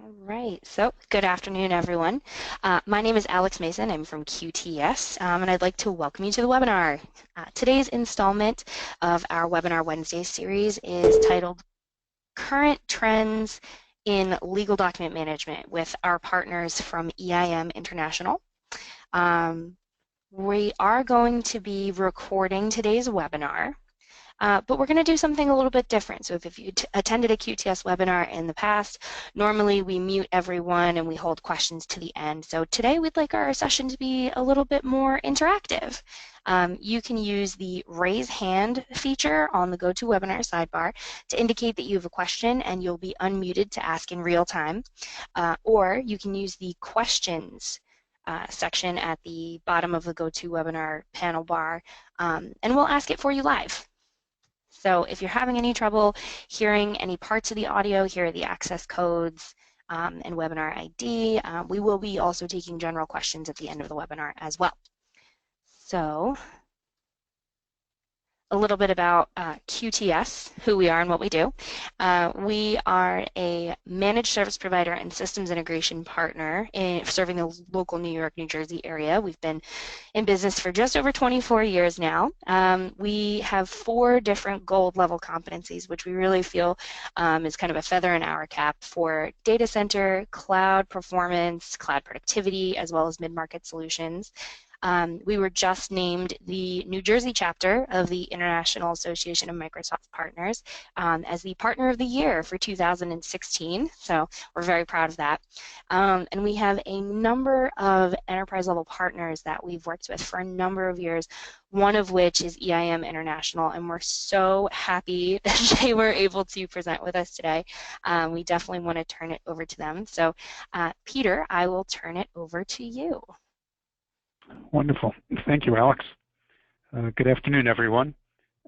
All right, so good afternoon, everyone. My name is Alex Mason. I'm from QTS, and I'd like to welcome you to the webinar. Today's installment of our Webinar Wednesday series is titled Current Trends in Legal Document Management with our partners from EIM International. We are going to be recording today's webinar. But we're going to do something a little bit different. So if you attended a QTS webinar in the past, normally we mute everyone and we hold questions to the end. So today we'd like our session to be a little bit more interactive. You can use the raise hand feature on the GoToWebinar sidebar to indicate that you have a question and you'll be unmuted to ask in real time. Or you can use the questions section at the bottom of the GoToWebinar panel bar, and we'll ask it for you live. So if you're having any trouble hearing any parts of the audio, here are the access codes and webinar ID. We will be also taking general questions at the end of the webinar as well. So a little bit about QTS, who we are and what we do. We are a managed service provider and systems integration partner serving the local New York, New Jersey area. We've been in business for just over 24 years now. We have 4 different gold level competencies, which we really feel is kind of a feather in our cap for data center, cloud performance, cloud productivity, as well as mid-market solutions. We were just named the New Jersey chapter of the International Association of Microsoft Partners as the Partner of the Year for 2016, so we're very proud of that. And we have a number of enterprise-level partners that we've worked with for a number of years, one of which is EIM International, and we're so happy that they were able to present with us today. We definitely want to turn it over to them. So, Peter, I will turn it over to you. Wonderful. Thank you, Alex. Good afternoon, everyone.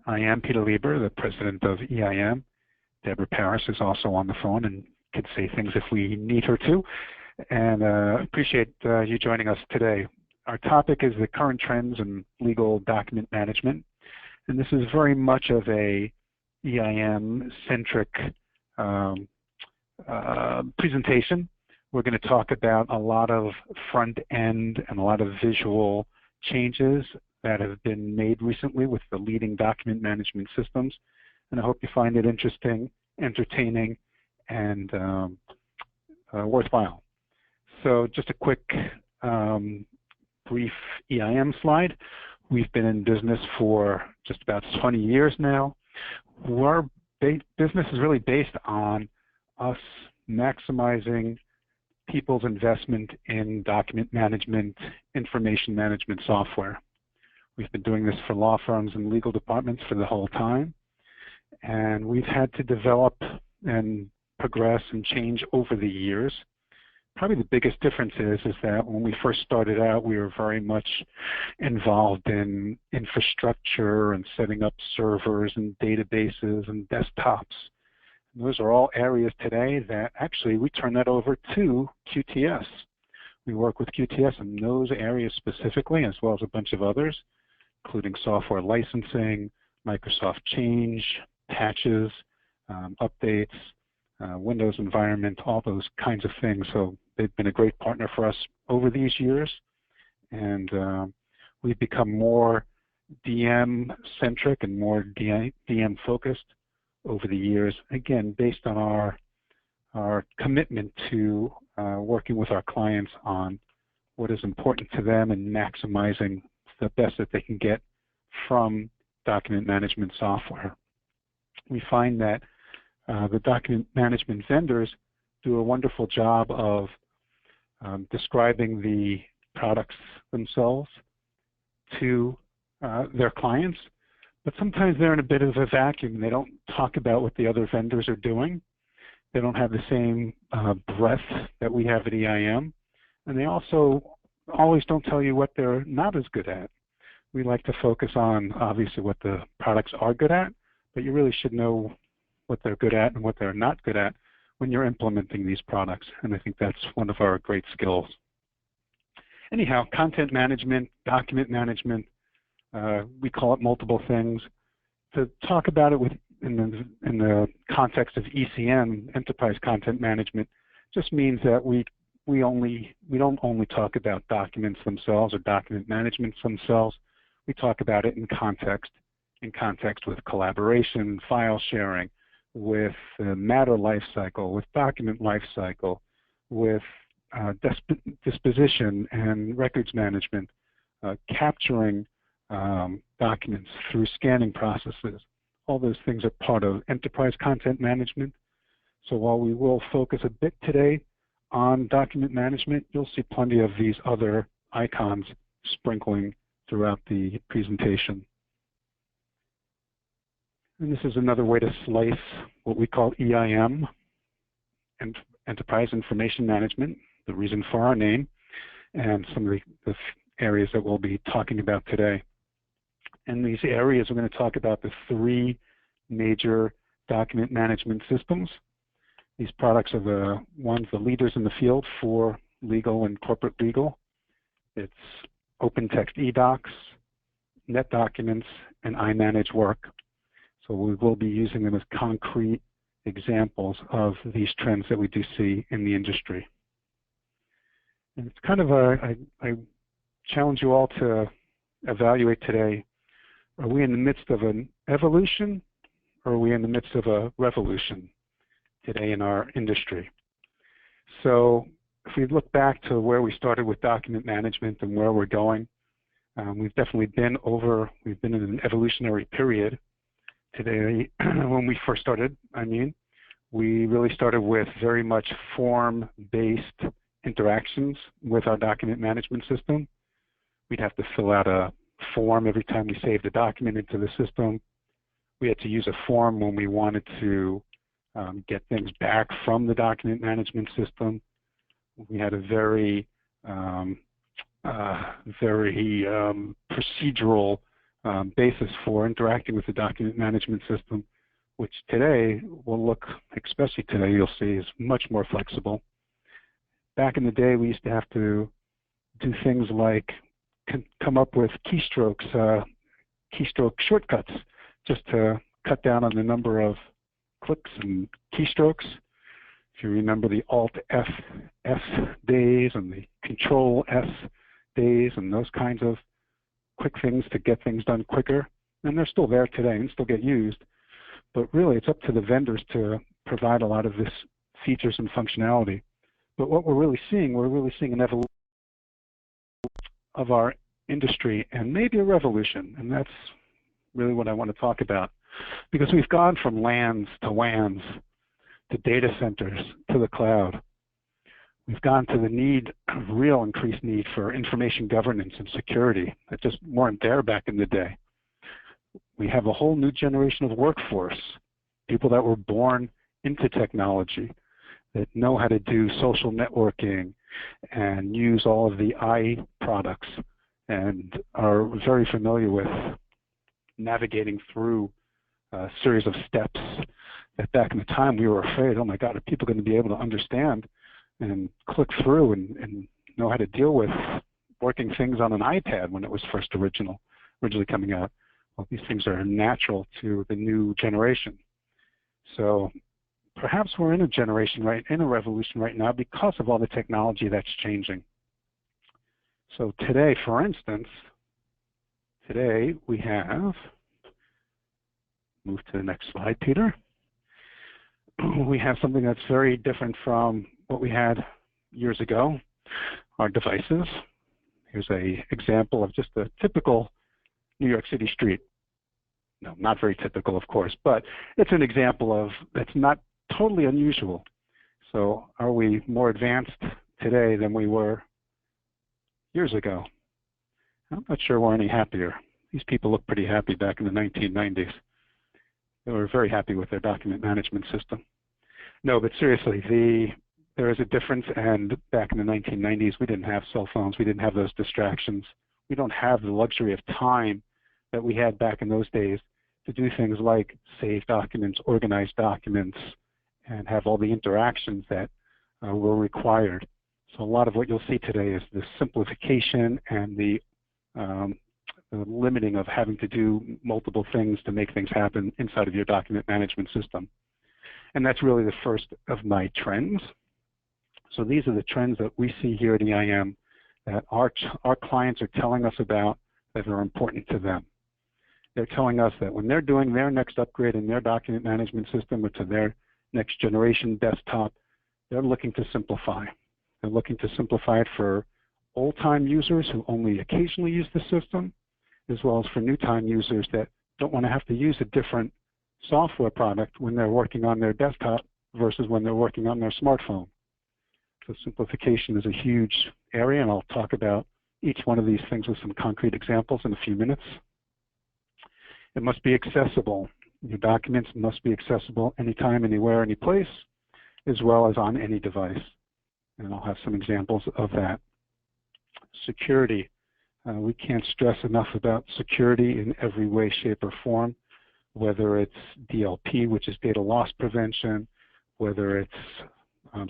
I am Peter Lieber, the president of EIM. Deborah Paris is also on the phone and could say things if we need her to. And appreciate you joining us today. Our topic is the current trends in legal document management. And this is very much of a EIM-centric presentation. We're going to talk about a lot of front end and a lot of visual changes that have been made recently with the leading document management systems. And I hope you find it interesting, entertaining, and worthwhile. So just a quick brief EIM slide. We've been in business for just about 20 years now. Our business is really based on us maximizing people's investment in document management, information management software. We've been doing this for law firms and legal departments for the whole time, and we've had to develop and progress and change over the years. Probably the biggest difference is that when we first started out, we were very much involved in infrastructure and setting up servers and databases and desktops. Those are all areas today that actually we turn that over to QTS. We work with QTS in those areas specifically, as well as a bunch of others, including software licensing, Microsoft Change, patches, updates, Windows environment, all those kinds of things. So they've been a great partner for us over these years, and we've become more DM-centric and more DM-focused over the years, again, based on our commitment to working with our clients on what is important to them and maximizing the best that they can get from document management software. We find that the document management vendors do a wonderful job of describing the products themselves to their clients, but sometimes they're in a bit of a vacuum. They don't talk about what the other vendors are doing. They don't have the same breadth that we have at EIM. And they also always don't tell you what they're not as good at. We like to focus on, obviously, what the products are good at, but you really should know what they're good at and what they're not good at when you're implementing these products. And I think that's one of our great skills. Anyhow, content management, document management, we call it multiple things. To talk about it in the context of ECM, Enterprise Content Management, just means that we don't only talk about documents themselves or document management themselves. We talk about it in context with collaboration, file sharing, with matter lifecycle, with document lifecycle, with disposition and records management, capturing documents through scanning processes. All those things are part of enterprise content management. So while we will focus a bit today on document management, you'll see plenty of these other icons sprinkling throughout the presentation. And this is another way to slice what we call EIM, and Enterprise Information Management, the reason for our name, and some of the areas that we'll be talking about today. In these areas, we're going to talk about the three major document management systems. These products are the ones, the leaders in the field for legal and corporate legal. It's OpenText eDocs, NetDocuments, and iManageWork. So we will be using them as concrete examples of these trends that we do see in the industry. And it's kind of I challenge you all to evaluate today, are we in the midst of an evolution or are we in the midst of a revolution today in our industry? So if we look back to where we started with document management and where we're going, we've definitely been in an evolutionary period. Today, when we first started, we really started with very much form-based interactions with our document management system. We'd have to fill out a form every time we saved a document into the system. We had to use a form when we wanted to get things back from the document management system. We had a very procedural basis for interacting with the document management system, which today will look, especially today, you'll see is much more flexible. Back in the day, we used to have to do things like come up with keystroke shortcuts just to cut down on the number of clicks and keystrokes. If you remember the Alt-F days and the Control-S days and those kinds of quick things to get things done quicker, and they're still there today and still get used. But really, it's up to the vendors to provide a lot of this features and functionality. But what we're really seeing an evolution of our industry and maybe a revolution, and that's really what I want to talk about. Because we've gone from LANs to WANs to data centers to the cloud. We've gone to the real increased need for information governance and security that just weren't there back in the day. We have a whole new generation of workforce, people that were born into technology, that know how to do social networking and use all of the I products and are very familiar with navigating through a series of steps that back in the time we were afraid, oh my God, are people going to be able to understand and click through and know how to deal with working things on an iPad when it was first originally coming out? Well, these things are natural to the new generation. So perhaps we're in a revolution right now because of all the technology that's changing. So today, for instance, we have, move to the next slide, Peter. We have something that's very different from what we had years ago, our devices. Here's an example of just a typical New York City street. No, not very typical, of course, but it's an example of that's not totally unusual. So are we more advanced today than we were years ago? I'm not sure we're any happier. These people look pretty happy back in the 1990s. They were very happy with their document management system. No, but seriously, there is a difference, and back in the 1990s, we didn't have cell phones. We didn't have those distractions. We don't have the luxury of time that we had back in those days to do things like save documents, organize documents, and have all the interactions that were required. So a lot of what you'll see today is the simplification and the limiting of having to do multiple things to make things happen inside of your document management system. And that's really the first of my trends. So these are the trends that we see here at EIM that our clients are telling us about that are important to them. They're telling us that when they're doing their next upgrade in their document management system or to their next generation desktop, they're looking to simplify. They're looking to simplify it for old-time users who only occasionally use the system, as well as for new-time users that don't want to have to use a different software product when they're working on their desktop versus when they're working on their smartphone. So simplification is a huge area, and I'll talk about each one of these things with some concrete examples in a few minutes. It must be accessible. Your documents must be accessible anytime, anywhere, any place, as well as on any device. And I'll have some examples of that. Security. We can't stress enough about security in every way, shape, or form, whether it's DLP, which is data loss prevention, whether it's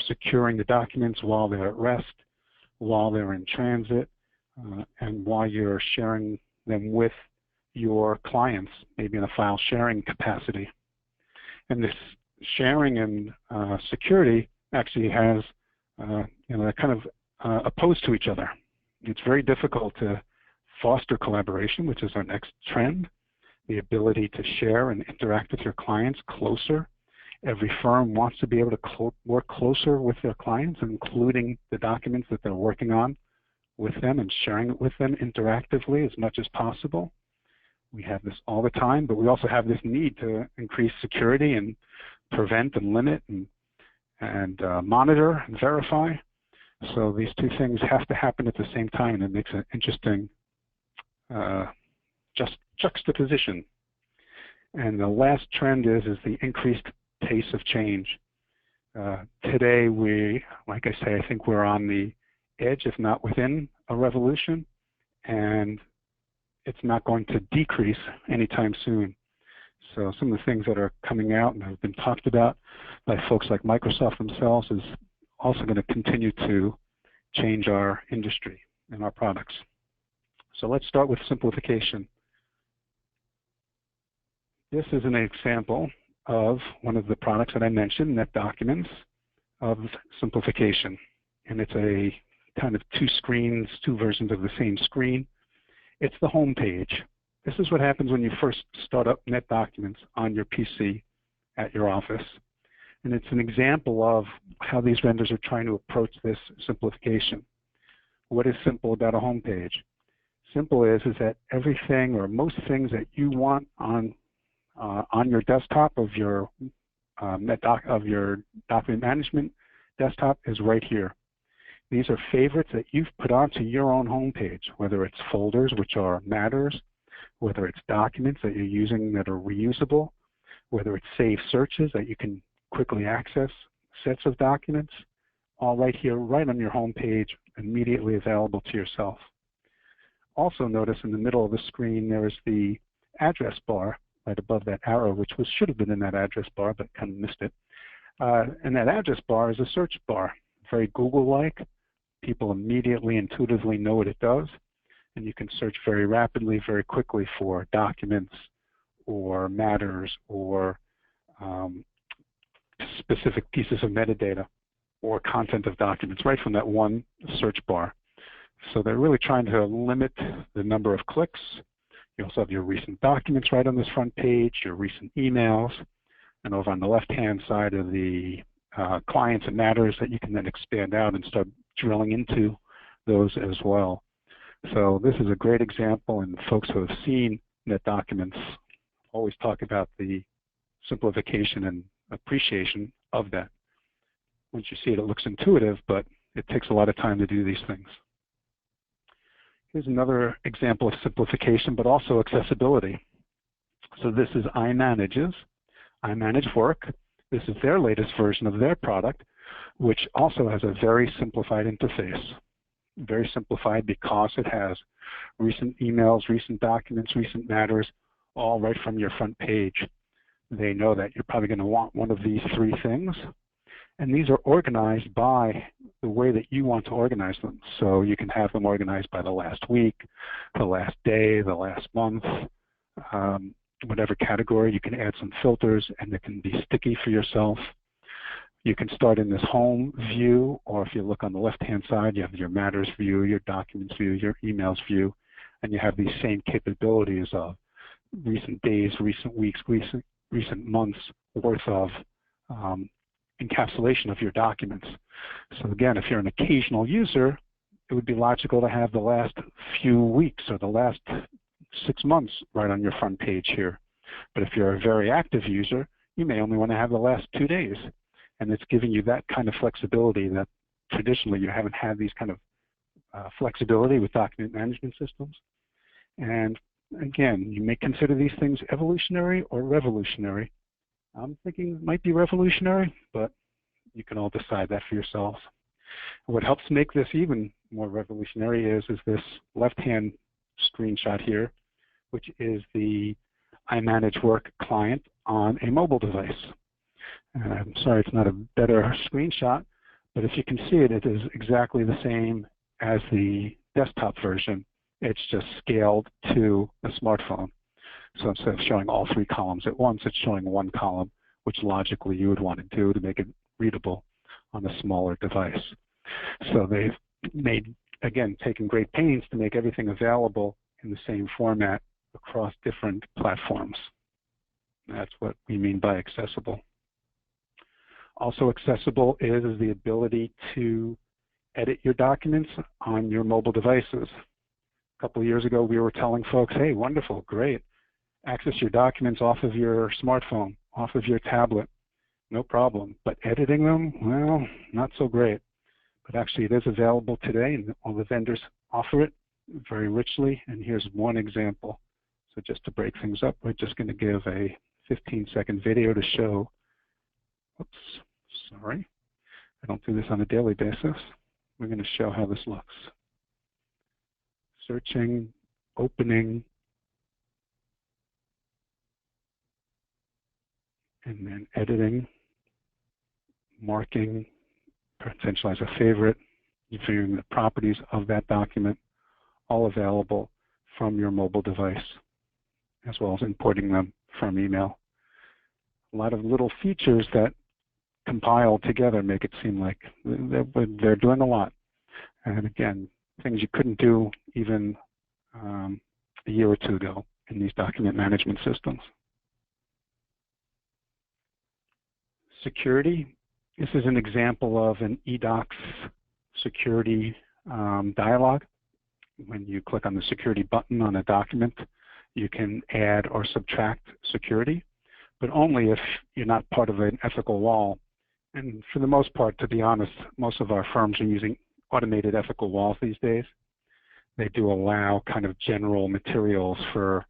securing the documents while they're at rest, while they're in transit, and while you're sharing them with your clients, maybe in a file sharing capacity. And this sharing and security actually has, they're kind of opposed to each other. It's very difficult to foster collaboration, which is our next trend, the ability to share and interact with your clients closer. Every firm wants to be able to work closer with their clients, including the documents that they're working on with them and sharing it with them interactively as much as possible. We have this all the time, but we also have this need to increase security and prevent and limit and monitor and verify. So these two things have to happen at the same time, and it makes an interesting juxtaposition. And the last trend is the increased pace of change. Today, like I say, I think we're on the edge, if not within a revolution, and it's not going to decrease anytime soon. So some of the things that are coming out and have been talked about by folks like Microsoft themselves is also going to continue to change our industry and our products. So let's start with simplification. This is an example of one of the products that I mentioned, NetDocuments, of simplification. And it's a kind of two versions of the same screen. It's the home page. This is what happens when you first start up NetDocuments on your PC at your office. And it's an example of how these vendors are trying to approach this simplification. What is simple about a home page? Simple is that everything or most things that you want on your desktop of your document management desktop is right here. These are favorites that you've put onto your own home page, whether it's folders, which are matters, whether it's documents that you're using that are reusable, whether it's saved searches that you can quickly access sets of documents, all right here, right on your home page, immediately available to yourself. Also notice in the middle of the screen there is the address bar right above that arrow, which should have been in that address bar, but kind of missed it. And that address bar is a search bar, very Google-like. People immediately, intuitively know what it does, and you can search very rapidly, very quickly for documents or matters or specific pieces of metadata or content of documents right from that one search bar. So they're really trying to limit the number of clicks. You also have your recent documents right on this front page, your recent emails, and over on the left-hand side are the clients and matters that you can then expand out and start drilling into those as well. So this is a great example, and folks who have seen NetDocuments always talk about the simplification and appreciation of that. Once you see it, it looks intuitive, but it takes a lot of time to do these things. Here's another example of simplification, but also accessibility. So this is iManage's. iManage Work. This is their latest version of their product, which also has a very simplified interface. Very simplified because it has recent emails, recent documents, recent matters, all right from your front page. They know that you're probably going to want one of these three things. And these are organized by the way that you want to organize them. So you can have them organized by the last week, the last day, the last month, whatever category. You can add some filters, and they can be sticky for yourself. You can start in this home view, or if you look on the left-hand side, you have your matters view, your documents view, your emails view, and you have these same capabilities of recent days, recent weeks, recent months worth of encapsulation of your documents. So again, if you're an occasional user, it would be logical to have the last few weeks or the last 6 months right on your front page here. But if you're a very active user, you may only want to have the last 2 days. And it's giving you that kind of flexibility that traditionally you haven't had these kind of flexibility with document management systems. And again, you may consider these things evolutionary or revolutionary. I'm thinking it might be revolutionary, but you can all decide that for yourselves. What helps make this even more revolutionary is this left-hand screenshot here, which is the iManage Work client on a mobile device. And I'm sorry it's not a better screenshot, but if you can see it, it is exactly the same as the desktop version. It's just scaled to a smartphone. So instead of showing all 3 columns at once, it's showing 1 column, which logically you would want to do to make it readable on a smaller device. So they've made, again, taken great pains to make everything available in the same format across different platforms. That's what we mean by accessible. Also accessible is the ability to edit your documents on your mobile devices. A couple of years ago, we were telling folks, hey, wonderful, great. Access your documents off of your smartphone, off of your tablet, no problem. But editing them, well, not so great. But actually, it is available today, and all the vendors offer it very richly. And here's one example. So just to break things up, we're just going to give a 15-second video to show. Oops, sorry. I don't do this on a daily basis. We're going to show how this looks. Searching, opening, and then editing, marking, potential as a favorite, viewing the properties of that document, all available from your mobile device, as well as importing them from email. A lot of little features that compile together make it seem like they're doing a lot. And again, things you couldn't do even a year or 2 ago in these document management systems. Security. This is an example of an eDocs security dialog. When you click on the security button on a document, you can add or subtract security, but only if you're not part of an ethical wall. And for the most part, to be honest, most of our firms are using automated ethical walls these days. They do allow kind of general materials for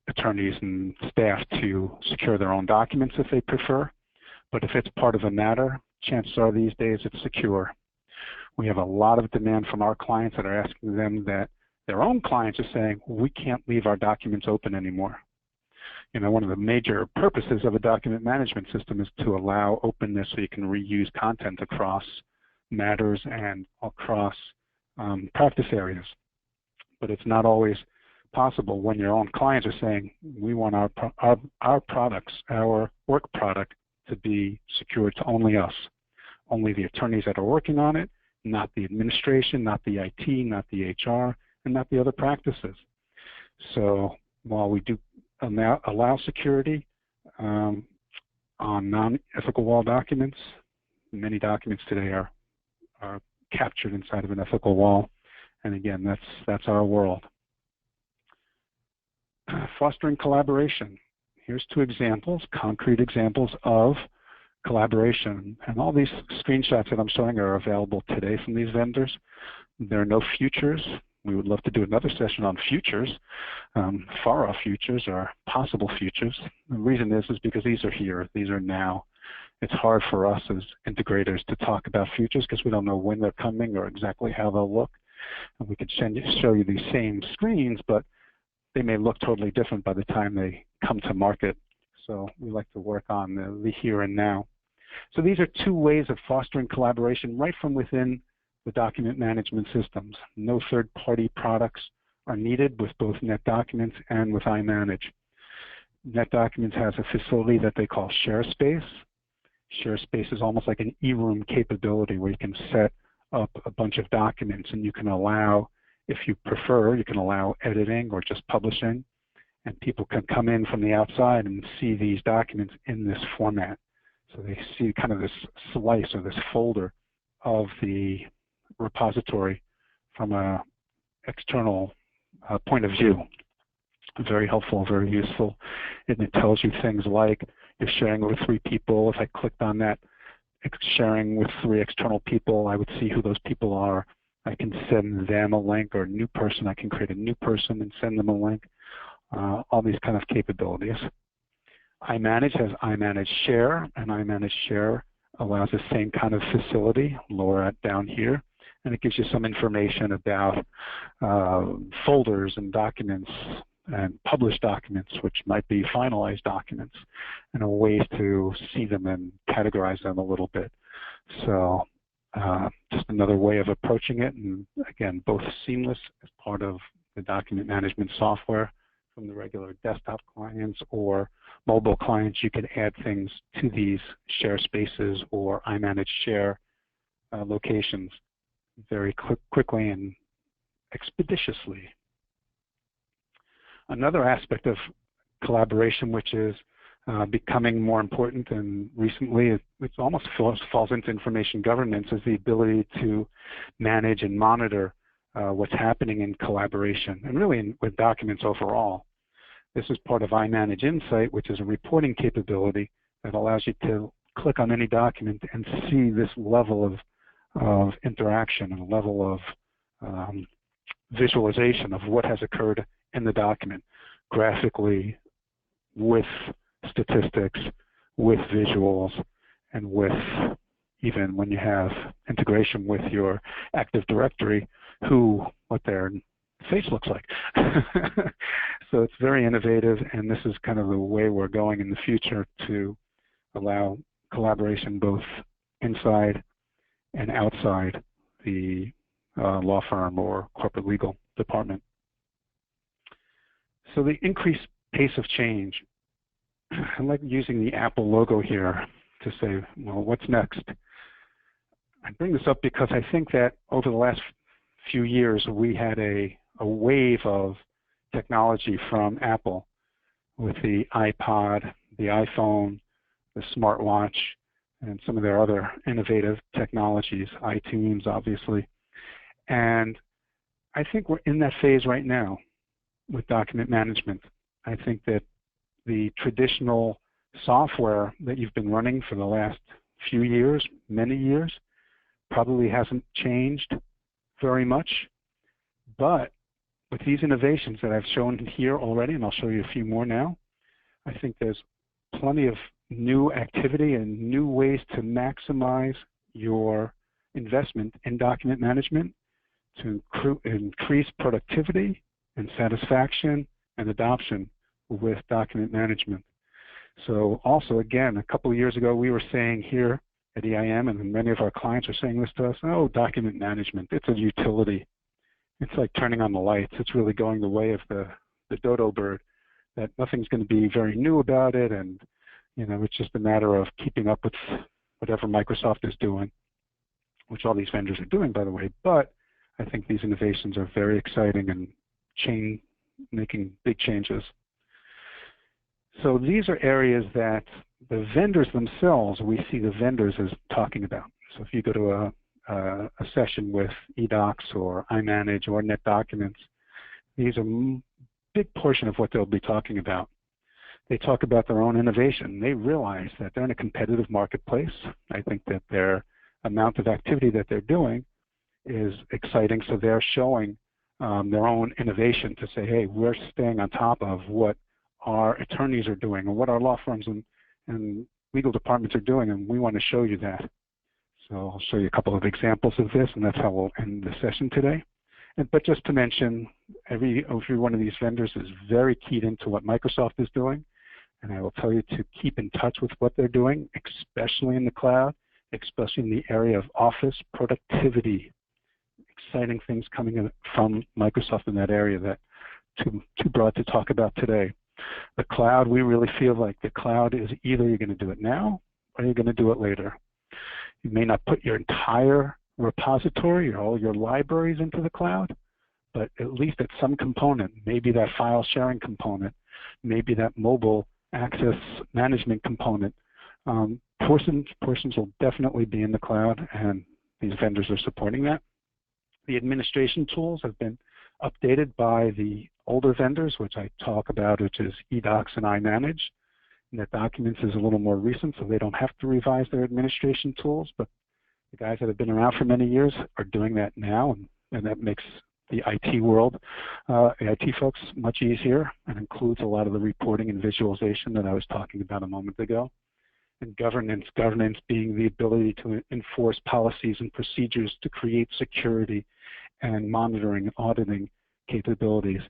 attorneys and staff to secure their own documents if they prefer. But if it's part of a matter, chances are these days it's secure. We have a lot of demand from our clients that are asking them that their own clients are saying, we can't leave our documents open anymore. You know, one of the major purposes of a document management system is to allow openness so you can reuse content across matters and across practice areas. But it's not always possible when your own clients are saying, we want our products, our work product, to be secured to only us, only the attorneys that are working on it, not the administration, not the IT, not the HR, and not the other practices. So while we do allow security on non-ethical wall documents, many documents today are captured inside of an ethical wall. And again, that's our world. Fostering collaboration. Here's 2 examples, concrete examples of collaboration. And all these screenshots that I'm showing are available today from these vendors. There are no futures. We would love to do another session on futures, far-off futures or possible futures. The reason is because these are here, these are now. It's hard for us as integrators to talk about futures because we don't know when they're coming or exactly how they'll look. And we could show you these same screens, but they may look totally different by the time they come to market. So we like to work on the here and now. So these are 2 ways of fostering collaboration right from within the document management systems. No third-party products are needed with both NetDocuments and with iManage. NetDocuments has a facility that they call ShareSpace, Share space is almost like an e-room capability where you can set up a bunch of documents, and you can allow, if you prefer, you can allow editing or just publishing, and people can come in from the outside and see these documents in this format. So they see kind of this slice or this folder of the repository from an external point of view. Very helpful, very useful. And it tells you things like you're sharing with 3 people. If I clicked on that, sharing with 3 external people, I would see who those people are. I can send them a link, or a new person. I can create a new person and send them a link. All these kind of capabilities. iManage has iManage Share, and iManage Share allows the same kind of facility. Lower it down here, and it gives you some information about folders and documents and published documents, which might be finalized documents, and ways to see them and categorize them a little bit. So just another way of approaching it, and again, both seamless as part of the document management software from the regular desktop clients or mobile clients. You can add things to these share spaces or iManage Share locations very quickly and expeditiously. Another aspect of collaboration, which is becoming more important, and recently it almost falls into information governance, is the ability to manage and monitor what's happening in collaboration, and really with documents overall. This is part of iManage Insight, which is a reporting capability that allows you to click on any document and see this level of interaction and a level of visualization of what has occurred in the document, graphically, with statistics, with visuals, and with, even when you have integration with your Active Directory, what their face looks like. So it's very innovative, and this is kind of the way we're going in the future to allow collaboration both inside and outside the law firm or corporate legal department. So the increased pace of change. I like using the Apple logo here to say, well, what's next? I bring this up because I think that over the last few years we had a wave of technology from Apple with the iPod, the iPhone, the smartwatch, and some of their other innovative technologies, iTunes obviously. And I think we're in that phase right now with document management. I think that the traditional software that you've been running for the last few years, many years, probably hasn't changed very much. But with these innovations that I've shown here already, and I'll show you a few more now, I think there's plenty of new activity and new ways to maximize your investment in document management to increase productivity and satisfaction and adoption with document management. So also, again, a couple of years ago, we were saying here at EIM, and many of our clients are saying this to us, oh, document management, it's a utility. It's like turning on the lights. It's really going the way of the dodo bird, that nothing's going to be very new about it, and it's just a matter of keeping up with whatever Microsoft is doing, which all these vendors are doing, by the way. But I think these innovations are very exciting and making big changes. So these are areas that the vendors themselves, we see the vendors as talking about. So if you go to a session with eDocs or iManage or NetDocuments, these are a big portion of what they'll be talking about. They talk about their own innovation. They realize that they're in a competitive marketplace. I think that their amount of activity that they're doing is exciting, so they're showing their own innovation to say, hey, we're staying on top of what our attorneys are doing and what our law firms and legal departments are doing, and we want to show you that. So I'll show you a couple of examples of this, and that's how we'll end the session today. But just to mention, every one of these vendors is very keyed into what Microsoft is doing, and I will tell you to keep in touch with what they're doing, especially in the cloud, especially in the area of office productivity. Exciting things coming in from Microsoft in that area that too broad to talk about today. The cloud, we really feel like the cloud is either you're going to do it now or are you going to do it later? You may not put your entire repository or all your libraries into the cloud, but at least at some component, maybe that file sharing component, maybe that mobile access management component, portions will definitely be in the cloud, and these vendors are supporting that. The administration tools have been updated by the older vendors, which I talk about, which is eDocs and iManage. NetDocuments is a little more recent, so they don't have to revise their administration tools, but the guys that have been around for many years are doing that now, and that makes the IT world, the IT folks, much easier, and includes a lot of the reporting and visualization that I was talking about a moment ago. And governance being the ability to enforce policies and procedures to create security and monitoring and auditing capabilities.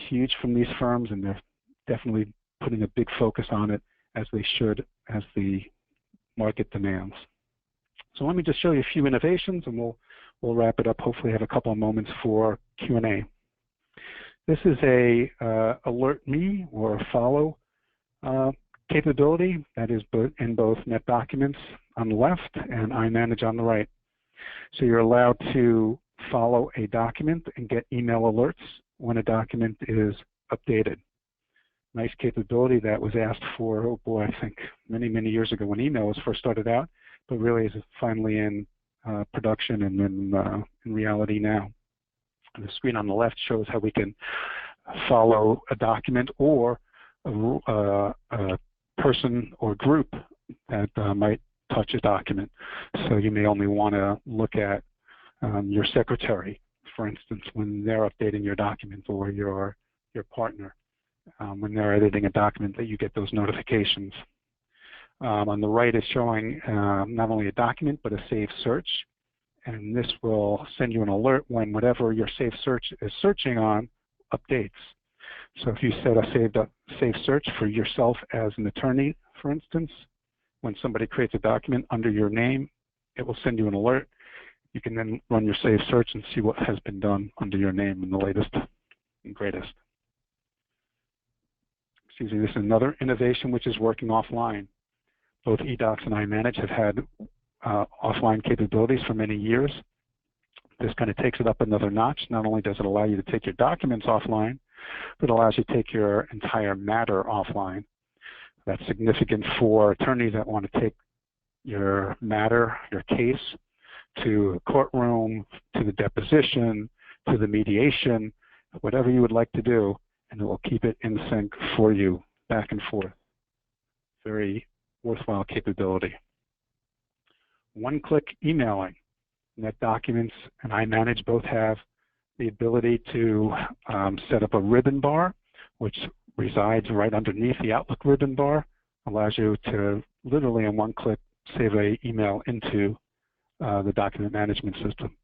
Huge from these firms, and they're definitely putting a big focus on it, as they should, as the market demands. So let me just show you a few innovations, and we'll wrap it up. Hopefully have a couple of moments for Q&A. This is a alert me or follow capability that is in both NetDocuments on the left and iManage on the right. So you're allowed to follow a document and get email alerts when a document is updated. Nice capability that was asked for, oh boy, I think many, many years ago when email was first started out, but really is finally in production and in reality now. And the screen on the left shows how we can follow a document or a person or group that might touch a document. So you may only want to look at your secretary, for instance, when they're updating your document, or your partner when they're editing a document, that you get those notifications. On the right is showing not only a document but a saved search, and this will send you an alert when whatever your saved search is searching on updates. So if you set a saved search for yourself as an attorney, for instance, when somebody creates a document under your name, it will send you an alert. You can then run your saved search and see what has been done under your name in the latest and greatest. Excuse me, this is another innovation which is working offline. Both eDocs and iManage have had offline capabilities for many years. This kind of takes it up another notch. Not only does it allow you to take your documents offline, but it allows you to take your entire matter offline. That's significant for attorneys that want to take your matter, your case, to a courtroom, to the deposition, to the mediation, whatever you would like to do, and it will keep it in sync for you back and forth. Very worthwhile capability. One-click emailing. NetDocuments and iManage both have the ability to set up a ribbon bar, which resides right underneath the Outlook ribbon bar, allows you to literally in one click save an email into the document management system.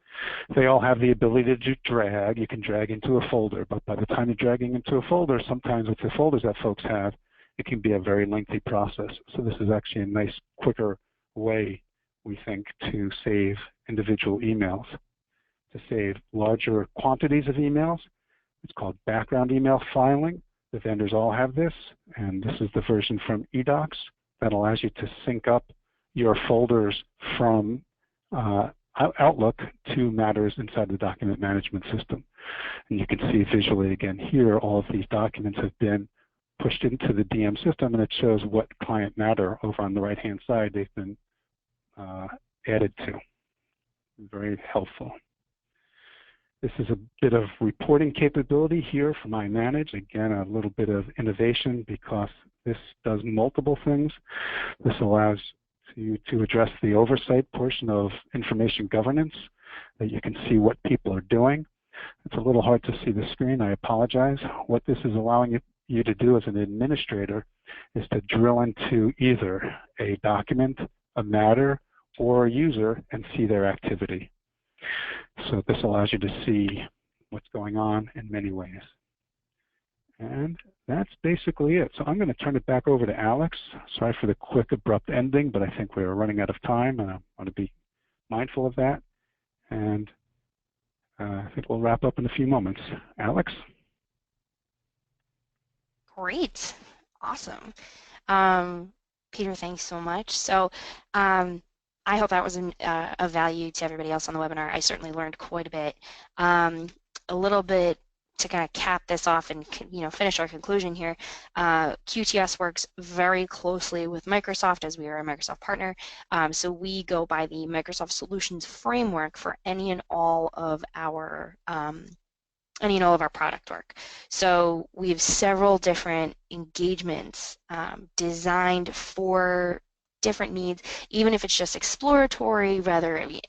They all have the ability to drag. You can drag into a folder, but by the time you're dragging into a folder, sometimes with the folders that folks have, it can be a very lengthy process. So this is actually a nice, quicker way, we think, to save individual emails. To save larger quantities of emails, it's called background email filing. The vendors all have this, and this is the version from eDocs that allows you to sync up your folders from Outlook to matters inside the document management system. And you can see visually again here, all of these documents have been pushed into the DM system, and it shows what client matter over on the right-hand side they've been added to. Very helpful. This is a bit of reporting capability here from iManage. Again, a little bit of innovation because this does multiple things. This allows you to address the oversight portion of information governance, that you can see what people are doing. It's a little hard to see the screen, I apologize. What this is allowing you to do as an administrator is to drill into either a document, a matter, or a user and see their activity. So this allows you to see what's going on in many ways. And that's basically it. So I'm going to turn it back over to Alex. Sorry for the quick, abrupt ending, but I think we're running out of time, and I want to be mindful of that. And I think we'll wrap up in a few moments. Alex? Great. Awesome. Peter, thanks so much. So I hope that was of value to everybody else on the webinar. I certainly learned quite a bit. A little bit to kind of cap this off and finish our conclusion here. QTS works very closely with Microsoft as we are a Microsoft partner. So we go by the Microsoft Solutions Framework for any and all of our product work. So we have several different engagements designed for different needs, even if it's just exploratory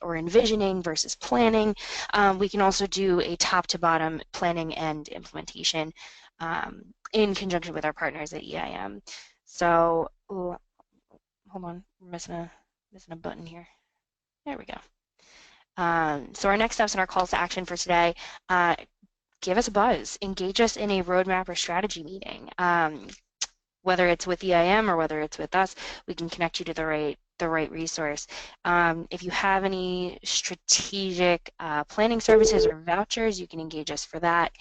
or envisioning versus planning. We can also do a top-to-bottom planning and implementation in conjunction with our partners at EIM. So, hold on, we're missing a button here. There we go. So our next steps and our calls to action for today, give us a buzz, engage us in a roadmap or strategy meeting. Whether it's with EIM or whether it's with us, we can connect you to the right resource. If you have any strategic planning services or vouchers, you can engage us for that.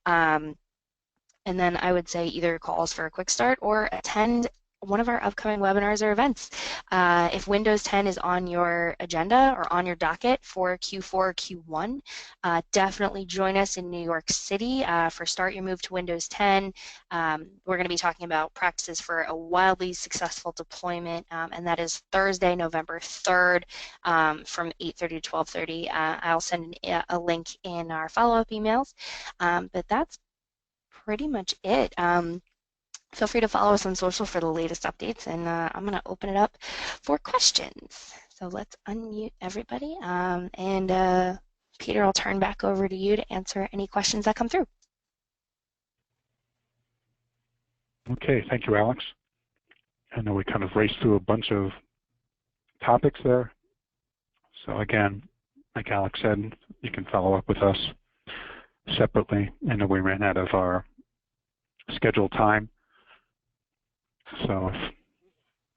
And then I would say either call us for a quick start or attend one of our upcoming webinars or events. If Windows 10 is on your agenda or on your docket for Q4 or Q1, definitely join us in New York City for Start Your Move to Windows 10. We're going to be talking about practices for a wildly successful deployment, and that is Thursday, November 3rd from 8:30 to 12:30. I'll send a link in our follow-up emails, but that's pretty much it. Feel free to follow us on social for the latest updates, and I'm going to open it up for questions. So let's unmute everybody, and Peter, I'll turn back over to you to answer any questions that come through. Okay, thank you, Alex. I know we kind of raced through a bunch of topics there. So again, like Alex said, you can follow up with us separately. I know we ran out of our scheduled time. So if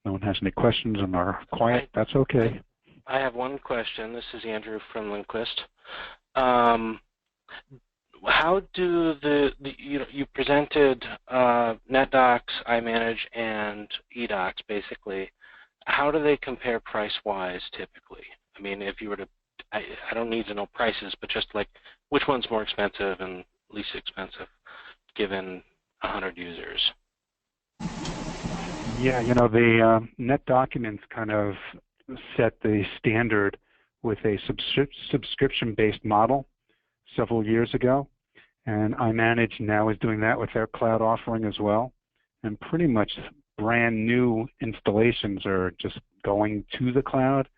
no one has any questions and are quiet, that's okay. I have one question. This is Andrew from Lindquist. How do you presented NetDocs, iManage, and eDocs basically. How do they compare price-wise typically? I mean, if you were to, I don't need to know prices, but just like which one's more expensive and least expensive given 100 users? Yeah, the NetDocuments kind of set the standard with a subscription-based model several years ago, and iManage now is doing that with their cloud offering as well. And pretty much brand new installations are just going to the cloud.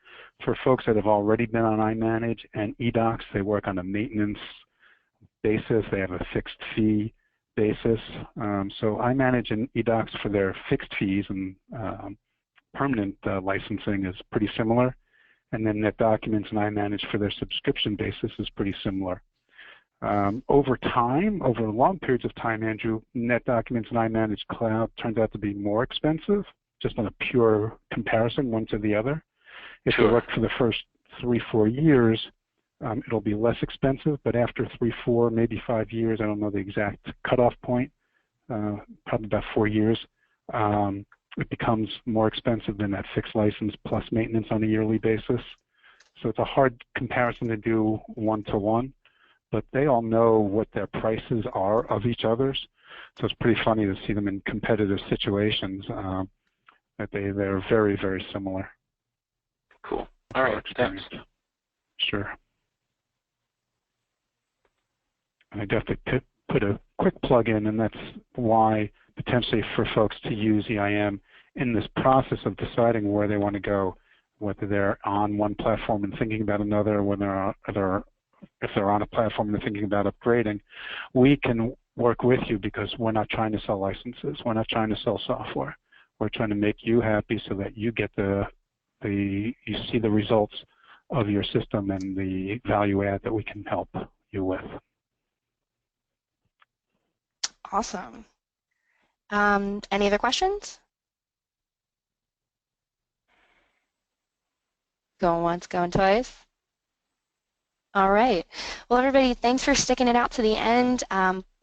For folks that have already been on iManage and eDocs, they work on a maintenance basis. They have a fixed fee basis. So iManage and eDocs for their fixed fees and permanent licensing is pretty similar. And then NetDocuments and iManage for their subscription basis is pretty similar. Over time, over long periods of time, Andrew, NetDocuments and iManage Cloud turns out to be more expensive, just on a pure comparison one to the other. If you look for the first 3-4 years, it'll be less expensive, but after 3-4, maybe 5 years, I don't know the exact cutoff point, probably about 4 years, it becomes more expensive than that fixed license plus maintenance on a yearly basis. So it's a hard comparison to do one-to-one, but they all know what their prices are of each other's. So it's pretty funny to see them in competitive situations, that they're very, very similar. Cool. All right, thanks. Sure. I'd have to put a quick plug in, and that's why potentially for folks to use EIM in this process of deciding where they want to go, whether they're on one platform and thinking about another, if they're on a platform and they're thinking about upgrading, we can work with you because we're not trying to sell licenses. We're not trying to sell software. We're trying to make you happy so that you get you see the results of your system and the value add that we can help you with. Awesome. Any other questions? Going once, going twice. All right. Well, everybody, thanks for sticking it out to the end.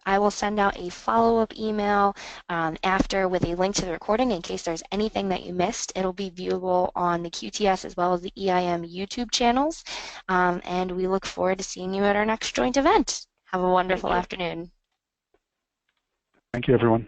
I will send out a follow-up email after with a link to the recording in case there's anything that you missed. It'll be viewable on the QTS as well as the EIM YouTube channels, and we look forward to seeing you at our next joint event. Have a wonderful afternoon. Thank you, everyone.